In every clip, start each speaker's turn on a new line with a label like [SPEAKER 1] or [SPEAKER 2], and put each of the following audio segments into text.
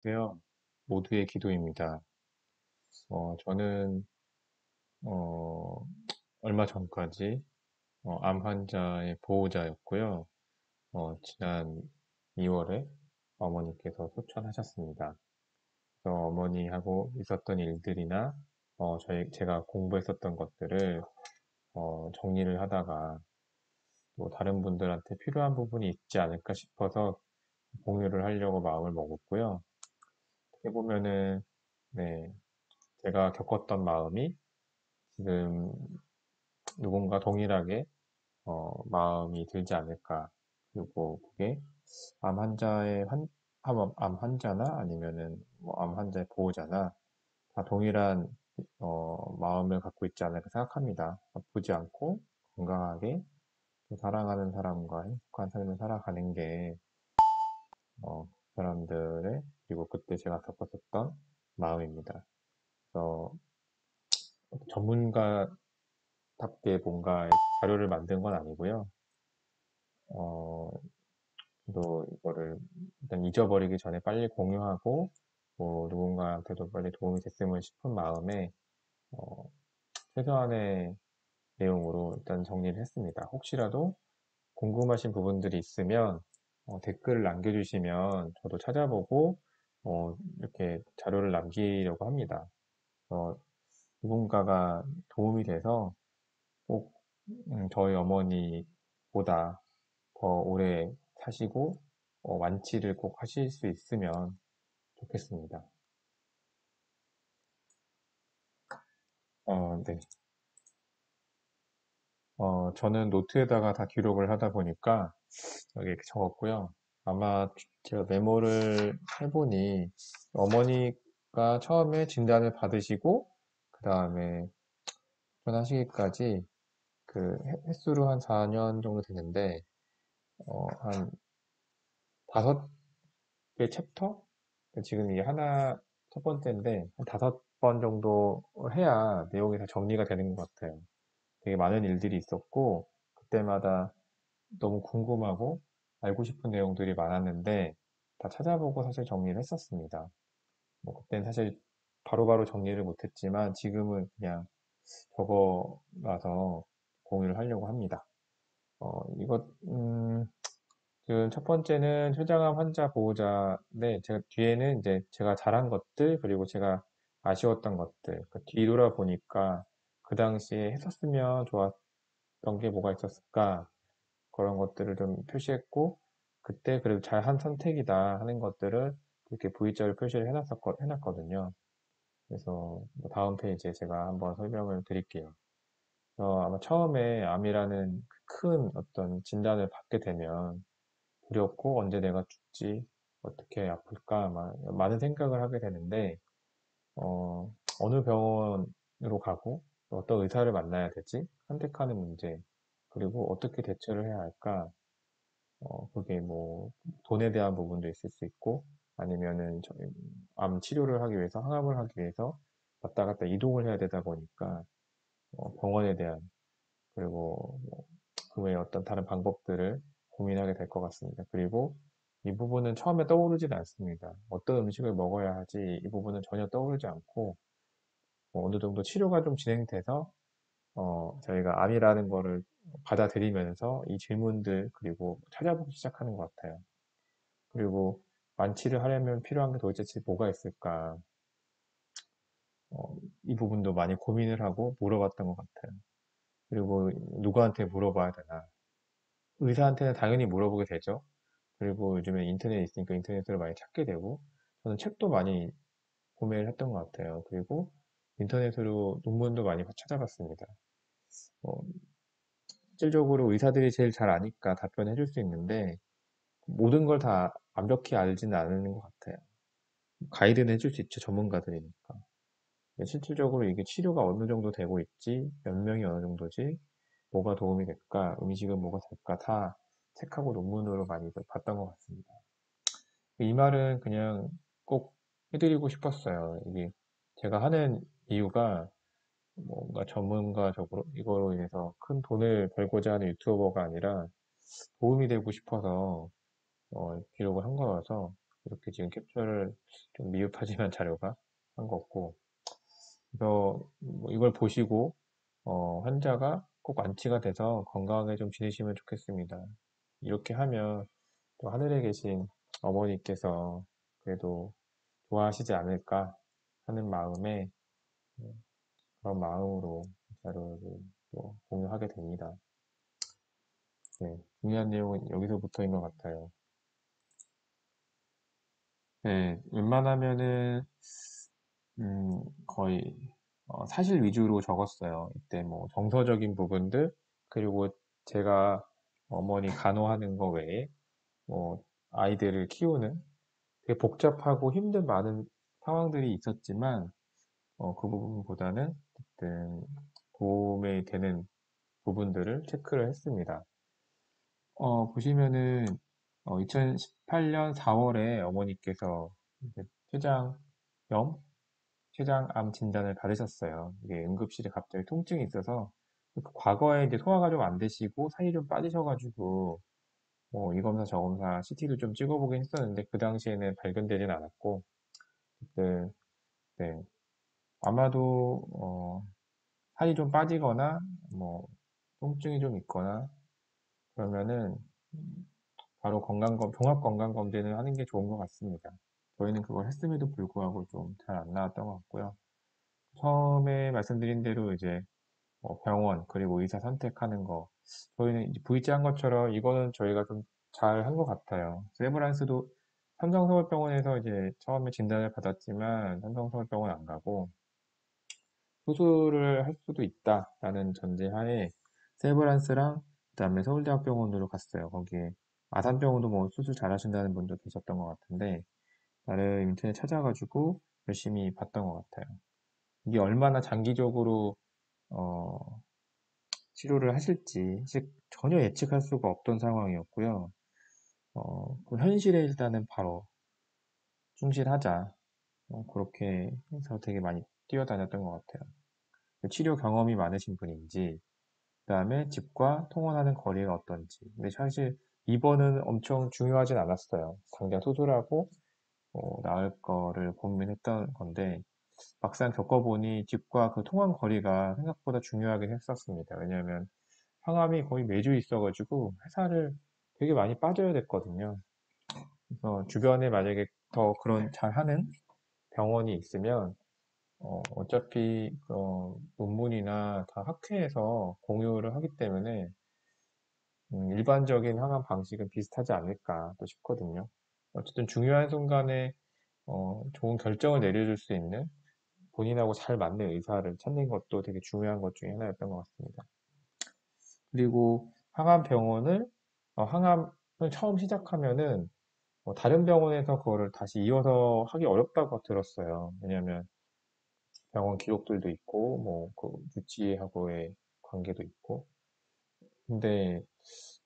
[SPEAKER 1] 안녕하세요. 모두의 기도입니다. 저는 어, 얼마 전까지 암 환자의 보호자였고요. 지난 2월에 어머니께서 소천하셨습니다. 그래서 어머니하고 있었던 일들이나 제가 공부했었던 것들을 정리를 하다가 또 다른 분들한테 필요한 부분이 있지 않을까 싶어서 공유를 하려고 마음을 먹었고요. 어떻게 보면은 네, 제가 겪었던 마음이 지금 누군가 동일하게 마음이 들지 않을까. 그리고 그게 암 환자의 암 환자나 아니면은 뭐암 환자의 보호자나 다 동일한 마음을 갖고 있지 않을까 생각합니다. 아프지 않고 건강하게 또 사랑하는 사람과 행복한 삶을 살아가는 게 그 사람들의 그리고 그때 제가 겪었었던 마음입니다. 그래서 전문가답게 뭔가 자료를 만든 건 아니고요. 어, 또 이거를 일단 잊어버리기 전에 빨리 공유하고 뭐 누군가한테도 빨리 도움이 됐으면 싶은 마음에 어, 최소한의 내용으로 일단 정리를 했습니다. 혹시라도 궁금하신 부분들이 있으면 댓글을 남겨주시면 저도 찾아보고 이렇게 자료를 남기려고 합니다. 누군가가 도움이 돼서 꼭 저희 어머니보다 더 오래 사시고 완치를 꼭 하실 수 있으면 좋겠습니다. 네. 저는 노트에다가 다 기록을 하다 보니까 여기 이렇게 적었고요. 아마 제가 메모를 해보니 어머니가 처음에 진단을 받으시고 그 다음에 입원하시기까지 그 횟수로 한 4년 정도 됐는데 한 5개 챕터? 지금 이게 하나 첫 번째인데 한 5번 정도 해야 내용이 다 정리가 되는 것 같아요. 되게 많은 일들이 있었고 그때마다 너무 궁금하고 알고 싶은 내용들이 많았는데 다 찾아보고 사실 정리를 했었습니다. 뭐 그때는 사실 바로바로 정리를 못했지만 지금은 그냥 적어놔서 공유를 하려고 합니다. 이것 지금 첫 번째는 췌장암 환자 보호자인데 제가 뒤에는 이제 제가 잘한 것들 그리고 제가 아쉬웠던 것들 뒤돌아보니까 그 당시에 했었으면 좋았던 게 뭐가 있었을까 그런 것들을 좀 표시했고 그때 그래도 잘한 선택이다 하는 것들을 이렇게 V자로 표시를 해놨거든요. 그래서 뭐 다음 페이지에 제가 한번 설명을 드릴게요. 아마 처음에 암이라는 큰 어떤 진단을 받게 되면 두렵고 언제 내가 죽지 어떻게 아플까 많은 생각을 하게 되는데 어느 병원으로 가고 또 어떤 의사를 만나야 되지 선택하는 문제 그리고 어떻게 대처를 해야 할까 그게 뭐 돈에 대한 부분도 있을 수 있고 아니면은 암 치료를 하기 위해서 항암을 하기 위해서 왔다 갔다 이동을 해야 되다 보니까 병원에 대한 그리고 그 외에 어떤 다른 방법들을 고민하게 될 것 같습니다. 그리고 이 부분은 처음에 떠오르지는 않습니다. 어떤 음식을 먹어야 하지 이 부분은 전혀 떠오르지 않고 어느 정도 치료가 좀 진행돼서 저희가 암이라는 거를 받아들이면서 이 질문들 그리고 찾아보기 시작하는 것 같아요. 그리고 완치를 하려면 필요한 게 도대체 뭐가 있을까? 이 부분도 많이 고민을 하고 물어봤던 것 같아요. 그리고 누구한테 물어봐야 되나? 의사한테는 당연히 물어보게 되죠. 그리고 요즘에 인터넷 있으니까 인터넷으로 많이 찾게 되고, 저는 책도 많이 구매를 했던 것 같아요. 그리고 인터넷으로 논문도 많이 찾아봤습니다. 어, 실질적으로 의사들이 제일 잘 아니까 답변해 줄 수 있는데, 모든 걸 다 완벽히 알지는 않은 것 같아요. 가이드는 해줄 수 있죠, 전문가들이니까. 실질적으로 이게 치료가 어느 정도 되고 있지, 몇 명이 어느 정도지, 뭐가 도움이 될까, 음식은 뭐가 될까, 다 책하고 논문으로 많이 봤던 것 같습니다. 이 말은 그냥 꼭 해드리고 싶었어요. 이게 제가 하는 이유가 뭔가 전문가적으로 이거로 인해서 큰 돈을 벌고자 하는 유튜버가 아니라 도움이 되고 싶어서 기록을 한 거라서 이렇게 지금 캡처를 좀 미흡하지만 자료가 한 거고, 그래서 뭐 이걸 보시고 환자가 꼭 완치가 돼서 건강하게 좀 지내시면 좋겠습니다. 이렇게 하면 또 하늘에 계신 어머니께서 그래도 좋아하시지 않을까 하는 마음에, 그런 마음으로 자료를 또 공유하게 됩니다. 네, 중요한 내용은 여기서부터인 것 같아요. 네, 웬만하면은 거의 사실 위주로 적었어요. 이때 뭐 정서적인 부분들, 그리고 제가 어머니 간호하는 거 외에 뭐 아이들을 키우는 되게 복잡하고 힘든 많은 상황들이 있었지만, 그 부분보다는 어쨌든 도움이 되는 부분들을 체크를 했습니다. 보시면은 2018년 4월에 어머니께서 이제 췌장염, 췌장암 진단을 받으셨어요. 이게 응급실에 갑자기 통증이 있어서, 과거에 이제 소화가 좀 안 되시고 살이 좀 빠지셔가지고 뭐 이 검사 저 검사 CT를 좀 찍어보긴 했었는데 그 당시에는 발견되진 않았고, 그때 네, 아마도 살이 좀 빠지거나 뭐 통증이 좀 있거나 그러면은 바로 종합건강검진을 하는 게 좋은 것 같습니다. 저희는 그걸 했음에도 불구하고 좀 잘 안 나왔던 것 같고요. 처음에 말씀드린 대로 이제 병원 그리고 의사 선택하는 거, 저희는 이제 V자 한 것처럼 이거는 저희가 좀 잘 한 것 같아요. 세브란스도 삼성서울병원에서 이제 처음에 진단을 받았지만 삼성서울병원 안 가고 수술을 할 수도 있다라는 전제하에 세브란스랑 그다음에 서울대학병원으로 갔어요. 거기에 아산병원도 뭐 수술 잘하신다는 분도 계셨던 것 같은데, 나름 인터넷 찾아가지고 열심히 봤던 것 같아요. 이게 얼마나 장기적으로 어, 치료를 하실지 사실 전혀 예측할 수가 없던 상황이었고요. 그 현실에 일단은 바로 충실하자. 그렇게 해서 되게 많이 뛰어다녔던 것 같아요. 치료 경험이 많으신 분인지, 그다음에 집과 통원하는 거리가 어떤지. 근데 사실 입원은 엄청 중요하진 않았어요. 당장 수술하고 나을 거를 고민했던 건데, 막상 겪어보니 집과 그 통원 거리가 생각보다 중요하긴 했었습니다. 왜냐하면 항암이 거의 매주 있어가지고 회사를 되게 많이 빠져야 됐거든요. 그래서 주변에 만약에 더 그런 잘하는 병원이 있으면 어차피 논문이나 다 학회에서 공유를 하기 때문에 일반적인 항암 방식은 비슷하지 않을까 또 싶거든요. 어쨌든 중요한 순간에 좋은 결정을 내려줄 수 있는 본인하고 잘 맞는 의사를 찾는 것도 되게 중요한 것 중에 하나였던 것 같습니다. 그리고 항암을 처음 시작하면은 다른 병원에서 그거를 다시 이어서 하기 어렵다고 들었어요. 왜냐하면 병원 기록들도 있고, 뭐, 그 유치하고의 관계도 있고. 근데,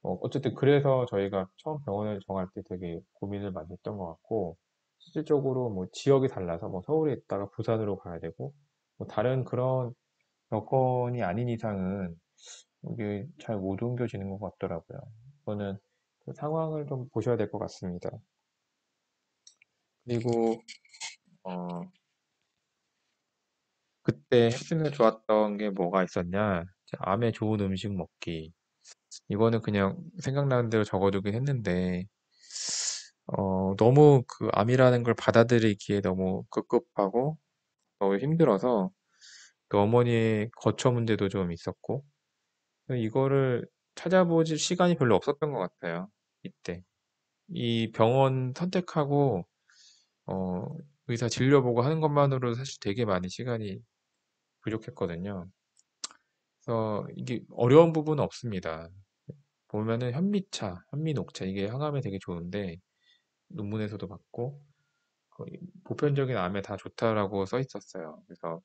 [SPEAKER 1] 어쨌든 그래서 저희가 처음 병원을 정할 때 되게 고민을 많이 했던 것 같고, 실질적으로 뭐 지역이 달라서 뭐 서울에 있다가 부산으로 가야 되고, 뭐 다른 그런 여건이 아닌 이상은 이게 잘 못 옮겨지는 것 같더라고요. 그거는 그 상황을 좀 보셔야 될 것 같습니다. 그리고, 어, 그때 햇빛에 좋았던 게 뭐가 있었냐? 암에 좋은 음식 먹기. 이거는 그냥 생각나는 대로 적어두긴 했는데, 너무 그 암이라는 걸 받아들이기에 너무 급급하고 너무 힘들어서 또 어머니의 거처 문제도 좀 있었고, 이거를 찾아보실 시간이 별로 없었던 것 같아요. 이때. 이 병원 선택하고, 어, 의사 진료보고 하는 것만으로 사실 되게 많은 시간이 부족했거든요. 그래서 이게 어려운 부분은 없습니다. 보면은 현미차, 현미녹차 이게 항암에 되게 좋은데 논문에서도 봤고 거의 보편적인 암에 다 좋다라고 써 있었어요. 그래서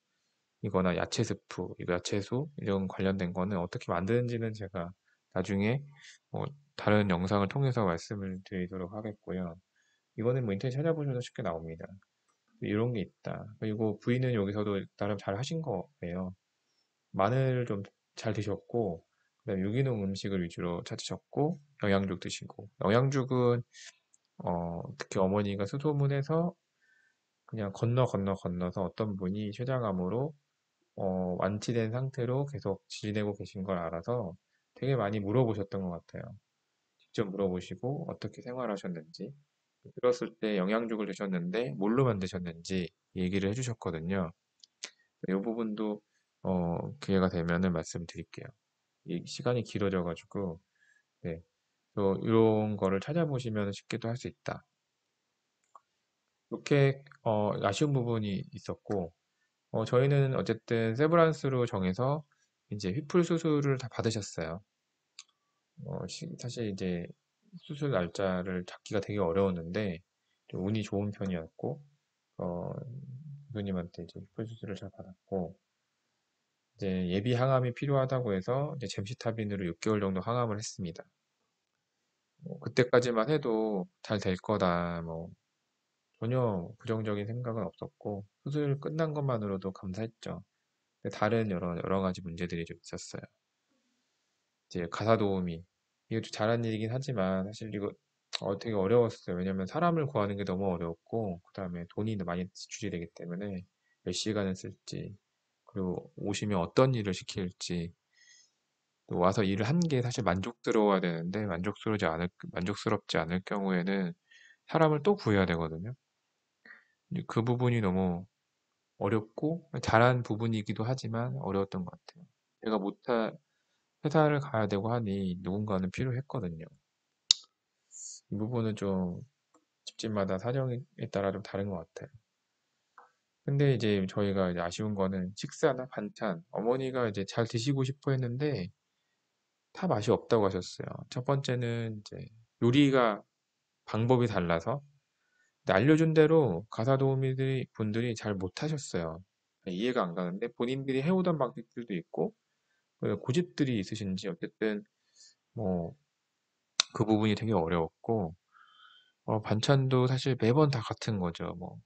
[SPEAKER 1] 이거나 야채 스프, 이거 야채수 이런 관련된 거는 어떻게 만드는지는 제가 나중에 뭐 다른 영상을 통해서 말씀을 드리도록 하겠고요. 이거는 뭐 인터넷 찾아보셔도 쉽게 나옵니다. 이런 게 있다. 그리고 부인은 여기서도 나름 잘 하신 거예요. 마늘 좀 잘 드셨고, 그다음에 유기농 음식을 위주로 찾으셨고, 영양죽 드시고. 영양죽은 특히 어머니가 수소문해서 그냥 건너서 어떤 분이 췌장암으로 완치된 상태로 계속 지내고 계신 걸 알아서 되게 많이 물어보셨던 것 같아요. 직접 물어보시고 어떻게 생활하셨는지, 들었을 때 영양죽을 드셨는데 뭘로 만드셨는지 얘기를 해주셨거든요. 이 부분도 기회가 되면은 말씀드릴게요. 이 시간이 길어져가지고, 네. 또 이런 거를 찾아보시면 쉽게도 할 수 있다. 이렇게 아쉬운 부분이 있었고, 저희는 어쨌든 세브란스로 정해서 이제 휘플 수술을 다 받으셨어요. 사실 이제 수술 날짜를 잡기가 되게 어려웠는데 좀 운이 좋은 편이었고, 어, 교수님한테 이제 휘플 수술을 잘 받았고, 이제 예비 항암이 필요하다고 해서 이제 젬시타빈으로 6개월 정도 항암을 했습니다. 그때까지만 해도 잘 될 거다, 뭐 전혀 부정적인 생각은 없었고 수술 끝난 것만으로도 감사했죠. 근데 다른 여러 가지 문제들이 좀 있었어요. 이제 가사 도우미, 이게 좀 잘한 일이긴 하지만 사실 이거 되게 어려웠어요. 왜냐면 사람을 구하는 게 너무 어려웠고 그다음에 돈이 많이 지출이 되기 때문에 몇 시간을 쓸지, 그리고 오시면 어떤 일을 시킬지, 또 와서 일을 한 게 사실 만족스러워야 되는데 만족스럽지 않을 경우에는 사람을 또 구해야 되거든요. 근데 그 부분이 너무 어렵고 잘한 부분이기도 하지만 어려웠던 것 같아요. 제가 못할 회사를 가야 되고 하니 누군가는 필요했거든요. 이 부분은 좀 집집마다 사정에 따라 좀 다른 것 같아요. 근데 이제 저희가 이제 아쉬운 거는 식사나 반찬, 어머니가 이제 잘 드시고 싶어 했는데 다 맛이 없다고 하셨어요. 첫 번째는 이제 요리가 방법이 달라서, 근데 알려준 대로 가사 도우미들이 분들이 잘 못하셨어요. 이해가 안 가는데 본인들이 해오던 방식들도 있고 고집들이 있으신지 어쨌든 뭐 그 부분이 되게 어려웠고, 반찬도 사실 매번 다 같은 거죠. 뭐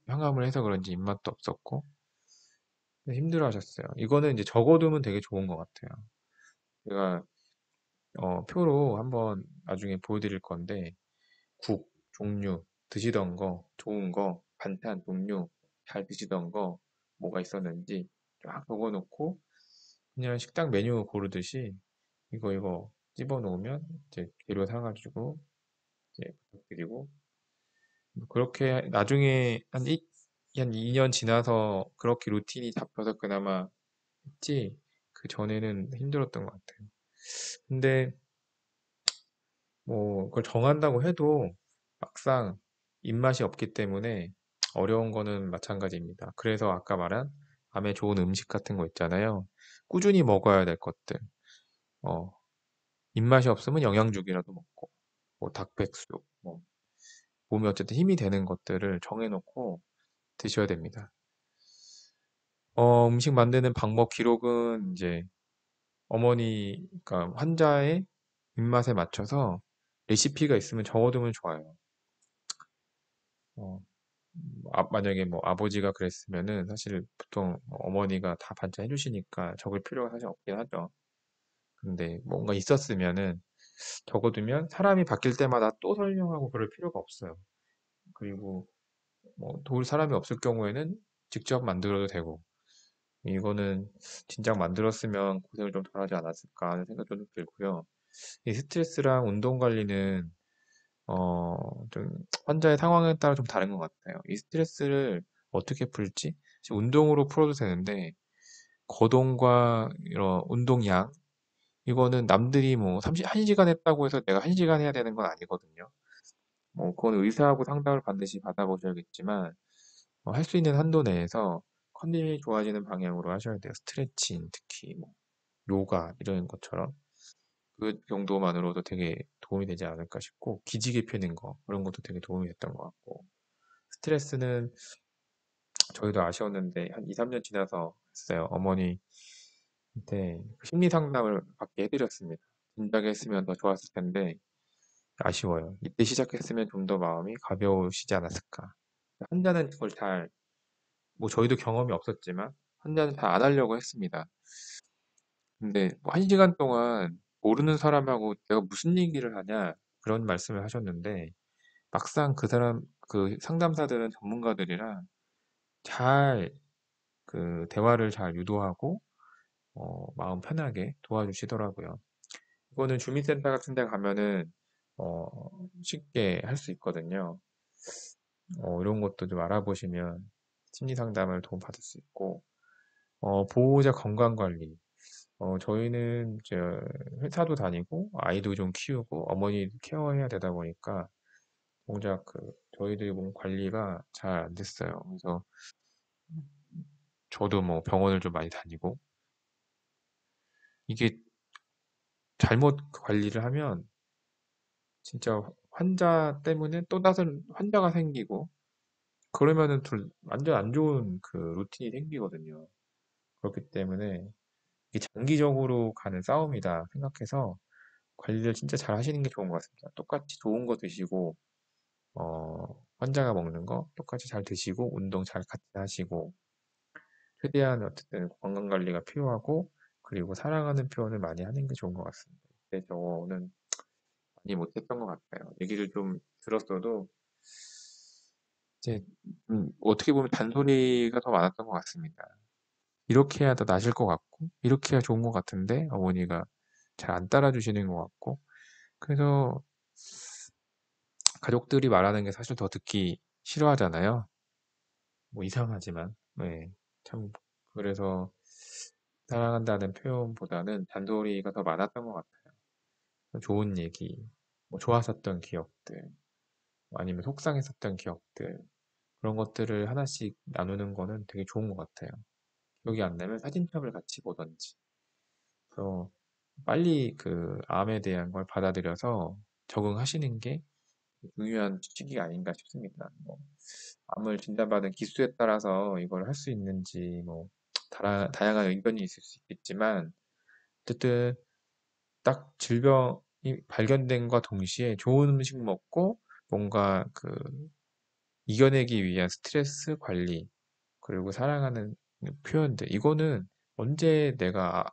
[SPEAKER 1] 향함을 해서 그런지 입맛도 없었고 힘들어 하셨어요. 이거는 이제 적어두면 되게 좋은 것 같아요. 제가 표로 한번 나중에 보여드릴 건데, 국 종류, 드시던 거, 좋은 거, 반찬 종류, 잘 드시던 거 뭐가 있었는지 쫙 적어놓고 그냥 식당 메뉴 고르듯이 이거 집어 놓으면 이제 재료 사가지고 이제 부탁드리고, 그렇게 나중에 한 2년 지나서 그렇게 루틴이 잡혀서 그나마 했지, 그 전에는 힘들었던 것 같아요. 근데 뭐 그걸 정한다고 해도 막상 입맛이 없기 때문에 어려운 거는 마찬가지입니다. 그래서 아까 말한 암에 좋은 음식 같은 거 있잖아요. 꾸준히 먹어야 될 것들. 어, 입맛이 없으면 영양죽이라도 먹고, 뭐 닭백숙, 뭐 몸에 어쨌든 힘이 되는 것들을 정해놓고 드셔야 됩니다. 음식 만드는 방법 기록은 이제 그러니까 환자의 입맛에 맞춰서 레시피가 있으면 적어두면 좋아요. 어, 만약에 뭐 아버지가 그랬으면은 사실 보통 어머니가 다 반찬 해주시니까 적을 필요가 사실 없긴 하죠. 근데 뭔가 있었으면은 적어두면 사람이 바뀔 때마다 또 설명하고 그럴 필요가 없어요. 그리고 뭐 도울 사람이 없을 경우에는 직접 만들어도 되고, 이거는 진작 만들었으면 고생을 좀 덜 하지 않았을까 하는 생각도 좀 들고요. 이 스트레스랑 운동 관리는 좀 환자의 상황에 따라 좀 다른 것 같아요. 이 스트레스를 어떻게 풀지? 사실 운동으로 풀어도 되는데, 거동과 이런 운동량, 이거는 남들이 뭐 1시간 했다고 해서 내가 1시간 해야 되는 건 아니거든요. 뭐, 그건 의사하고 상담을 반드시 받아보셔야겠지만, 할 수 있는 한도 내에서 컨디션이 좋아지는 방향으로 하셔야 돼요. 스트레칭, 특히 뭐, 요가, 이런 것처럼. 그 정도만으로도 되게 도움이 되지 않을까 싶고, 기지개 펴는 거, 그런 것도 되게 도움이 됐던 것 같고, 스트레스는 저희도 아쉬웠는데, 한 2, 3년 지나서 했어요. 어머니한테 심리 상담을 받게 해드렸습니다. 진작에 했으면 더 좋았을 텐데, 아쉬워요. 이때 시작했으면 좀 더 마음이 가벼우시지 않았을까. 환자는 그걸 뭐 저희도 경험이 없었지만, 환자는 잘 안 하려고 했습니다. 근데 뭐 1시간 동안 모르는 사람하고 내가 무슨 얘기를 하냐, 그런 말씀을 하셨는데, 막상 그 사람, 그 상담사들은 전문가들이라 잘 그 대화를 잘 유도하고, 마음 편하게 도와주시더라고요. 이거는 주민센터 같은 데 가면은, 어, 쉽게 할 수 있거든요. 이런 것도 좀 알아보시면 심리 상담을 도움받을 수 있고, 보호자 건강 관리. 저희는 이제 회사도 다니고, 아이도 좀 키우고, 어머니도 케어해야 되다 보니까, 정작 저희들이 몸 관리가 잘 안 됐어요. 그래서 저도 뭐 병원을 좀 많이 다니고, 이게 잘못 관리를 하면 진짜 환자 때문에 또 다른 환자가 생기고, 그러면은 완전 안 좋은 그 루틴이 생기거든요. 그렇기 때문에 이게 장기적으로 가는 싸움이다 생각해서 관리를 진짜 잘 하시는 게 좋은 것 같습니다. 똑같이 좋은 거 드시고, 환자가 먹는 거 똑같이 잘 드시고, 운동 잘 같이 하시고, 최대한 어쨌든 건강 관리가 필요하고, 그리고 사랑하는 표현을 많이 하는 게 좋은 것 같습니다. 근데 저는 많이 못했던 것 같아요. 얘기를 좀 들었어도, 이제, 어떻게 보면 잔소리가 더 많았던 것 같습니다. 이렇게 해야 더 나실 것 같고, 이렇게 해야 좋은 것 같은데, 어머니가 잘 안 따라주시는 것 같고, 그래서 가족들이 말하는 게 사실 더 듣기 싫어하잖아요. 뭐 이상하지만, 네. 참, 그래서 사랑한다는 표현보다는 잔소리가 더 많았던 것 같아요. 좋은 얘기, 뭐 좋았었던 기억들, 아니면 속상했었던 기억들, 그런 것들을 하나씩 나누는 거는 되게 좋은 것 같아요. 기억이 안 나면 사진첩을 같이 보던지. 그래서 빨리 그 암에 대한 걸 받아들여서 적응하시는 게 중요한 시기가 아닌가 싶습니다. 뭐 암을 진단받은 기수에 따라서 이걸 할 수 있는지 뭐 다양한 의견이 있을 수 있겠지만 어쨌든 딱 질병이 발견된과 동시에 좋은 음식 먹고 뭔가 이겨내기 위한 스트레스 관리 그리고 사랑하는 표현들 이거는 언제 내가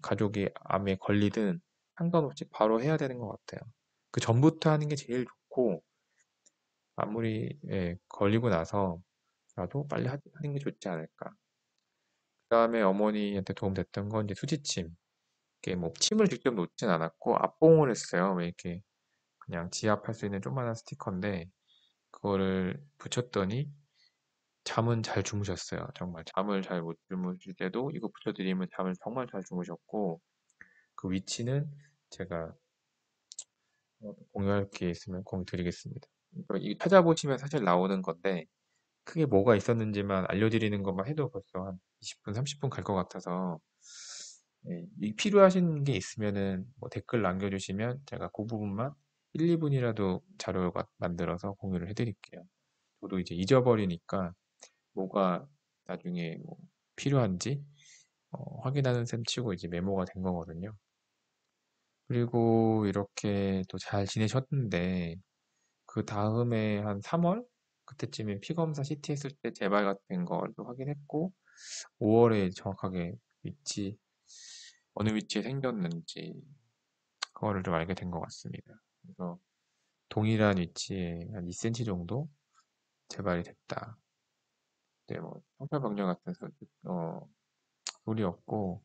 [SPEAKER 1] 가족이 암에 걸리든 상관없이 바로 해야 되는 것 같아요. 그 전부터 하는 게 제일 좋고 아무리 예, 걸리고 나서라도 빨리 하는 게 좋지 않을까. 그다음에 어머니한테 도움됐던 건 이제 수지침. 이게 뭐 침을 직접 놓진 않았고 압봉을 했어요. 왜 이렇게 그냥 지압할 수 있는 조그만한 스티커인데 그거를 붙였더니 잠은 잘 주무셨어요. 정말 잠을 잘 못 주무실 때도 이거 붙여드리면 잠을 정말 잘 주무셨고 그 위치는 제가 공유할 게 있으면 공유 드리겠습니다. 이 찾아보시면 사실 나오는 건데 크게 뭐가 있었는지만 알려드리는 것만 해도 벌써 한 20분, 30분 갈 것 같아서 예, 필요하신 게 있으면은 뭐 댓글 남겨주시면 제가 그 부분만 1, 2분이라도 자료 만들어서 공유를 해드릴게요. 저도 이제 잊어버리니까 뭐가 나중에 뭐 필요한지 확인하는 셈 치고 이제 메모가 된 거거든요. 그리고 이렇게 또 잘 지내셨는데 그 다음에 한 3월 그때쯤에 피검사 CT 했을 때 재발 같은 걸도 확인했고 5월에 정확하게 어느 위치에 생겼는지 그거를 좀 알게 된 것 같습니다. 그래서 동일한 위치에 한 2cm 정도 재발이 됐다. 네, 뭐 형사병정 같은 소리 없고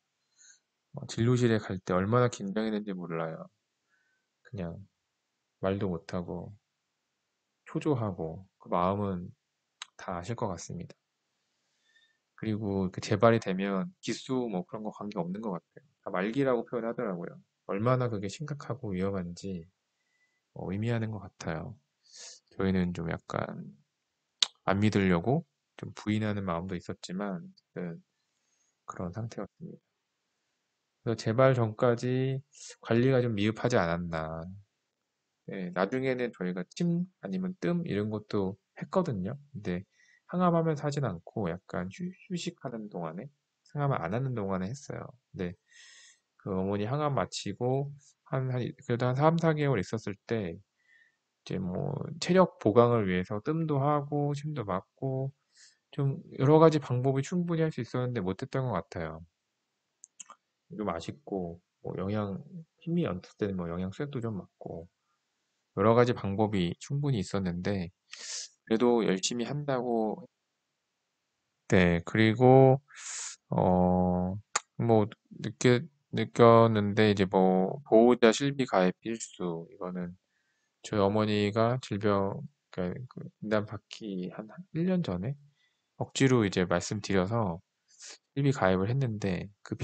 [SPEAKER 1] 진료실에 갈 때 얼마나 긴장했는지 몰라요. 그냥 말도 못하고 초조하고 그 마음은 다 아실 것 같습니다. 그리고 그 재발이 되면 기수 뭐 그런 거 관계 없는 것 같아요. 다 말기라고 표현하더라고요. 얼마나 그게 심각하고 위험한지 의미하는 것 같아요. 저희는 좀 약간 안 믿으려고 좀 부인하는 마음도 있었지만 어쨌든 그런 상태였습니다. 그래서 재발 전까지 관리가 좀 미흡하지 않았나. 네, 나중에는 저희가 침 아니면 뜸 이런 것도 했거든요. 근데 항암하면서 하진 않고 약간 휴식하는 동안에 항암을 안 하는 동안에 했어요. 근데 그 어머니 항암 마치고 그래도 한 3, 4개월 있었을 때 이제 뭐 체력 보강을 위해서 뜸도 하고 침도 맞고 좀 여러 가지 방법이 충분히 할 수 있었는데 못했던 것 같아요. 좀 아쉽고 뭐 힘이 없을 때는 뭐 영양 수액도 좀 맞고 여러 가지 방법이 충분히 있었는데 그래도 열심히 한다고 네. 그리고 어 뭐 느꼈는데 이제 뭐 보호자 실비 가입 필수 이거는 저희 어머니가 질병 그러니까 그 진단 받기 한 1년 전에 억지로 이제 말씀드려서 실비 가입을 했는데 그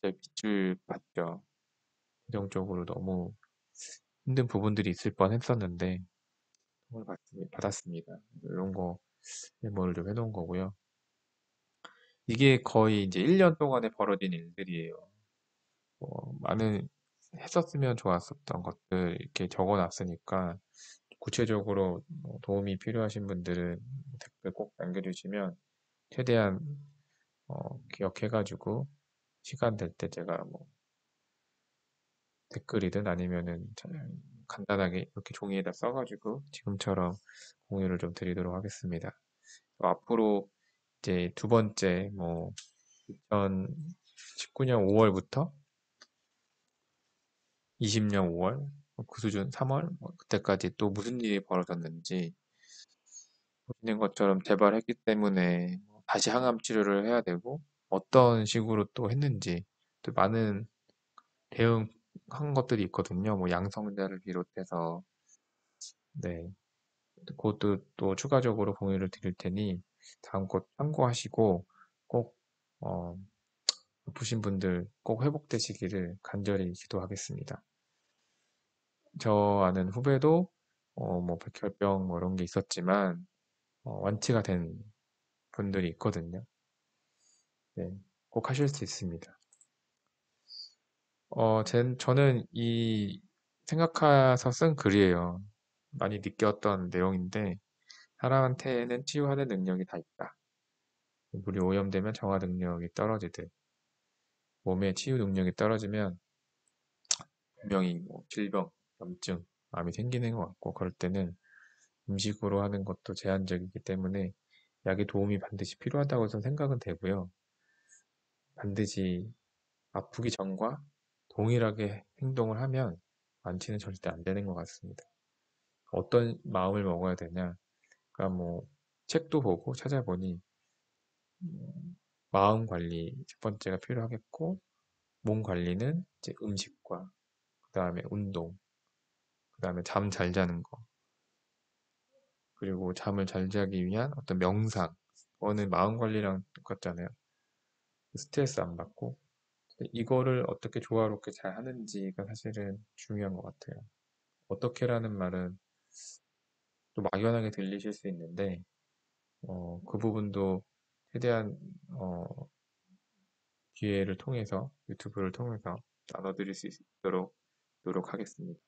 [SPEAKER 1] 빚을 봤죠. 재정적으로 너무 힘든 부분들이 있을 뻔했었는데 도움을 받았습니다. 이런 거 메모를 좀 해 놓은 거고요. 이게 거의 이제 1년 동안에 벌어진 일들이에요. 많은 했었으면 좋았었던 것들 이렇게 적어 놨으니까 구체적으로 도움이 필요하신 분들은 댓글 꼭 남겨주시면 최대한 기억해 가지고 시간 될 때 제가 뭐 댓글이든 아니면은 간단하게 이렇게 종이에다 써 가지고 지금처럼 공유를 좀 드리도록 하겠습니다. 앞으로 이제 두 번째 뭐 2019년 5월부터 20년 5월 그 수준 3월 그때까지 또 무슨 일이 벌어졌는지 보시는 것처럼 재발했기 때문에 다시 항암 치료를 해야 되고 어떤 식으로 또 했는지 또 많은 대응한 것들이 있거든요. 뭐 양성자를 비롯해서 네. 그것도 또 추가적으로 공유를 드릴 테니 다음 것 참고하시고 꼭 어, 아프신 분들 꼭 회복되시기를 간절히 기도하겠습니다. 저 아는 후배도 뭐 백혈병 뭐 이런 게 있었지만 완치가 된 분들이 있거든요. 네, 꼭 하실 수 있습니다. 저는 이 생각해서 쓴 글이에요. 많이 느꼈던 내용인데 사람한테는 치유하는 능력이 다 있다. 물이 오염되면 정화 능력이 떨어지듯 몸의 치유 능력이 떨어지면 분명히 뭐 질병, 염증, 암이 생기는 것 같고 그럴 때는 음식으로 하는 것도 제한적이기 때문에 약의 도움이 반드시 필요하다고 저는 생각은 되고요. 반드시 아프기 전과 동일하게 행동을 하면 완치는 절대 안 되는 것 같습니다. 어떤 마음을 먹어야 되냐? 그러니까 뭐 책도 보고 찾아보니 마음 관리 첫 번째가 필요하겠고 몸 관리는 이제 음식과 그다음에 운동, 그다음에 잠 잘 자는 거, 그리고 잠을 잘 자기 위한 어떤 명상. 그거는 마음 관리랑 똑같잖아요. 스트레스 안 받고 이거를 어떻게 조화롭게 잘 하는지가 사실은 중요한 것 같아요. 어떻게라는 말은 또 막연하게 들리실 수 있는데 그 부분도 최대한 어, 기회를 통해서 유튜브를 통해서 나눠드릴 수 있도록 노력하겠습니다.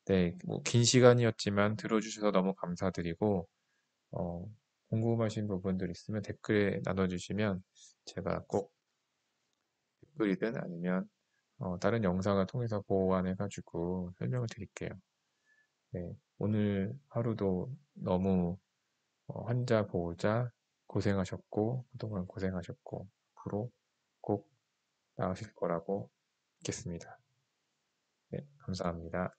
[SPEAKER 1] 네, 뭐 긴 시간이었지만 들어주셔서 너무 감사드리고 어, 궁금하신 부분들 있으면 댓글에 나눠주시면 제가 꼭 댓글이든 아니면 다른 영상을 통해서 보완해가지고 설명을 드릴게요. 네, 오늘 하루도 너무 환자 보호자 고생하셨고 그동안 고생하셨고 앞으로 꼭 나으실 거라고 믿겠습니다. 네, 감사합니다.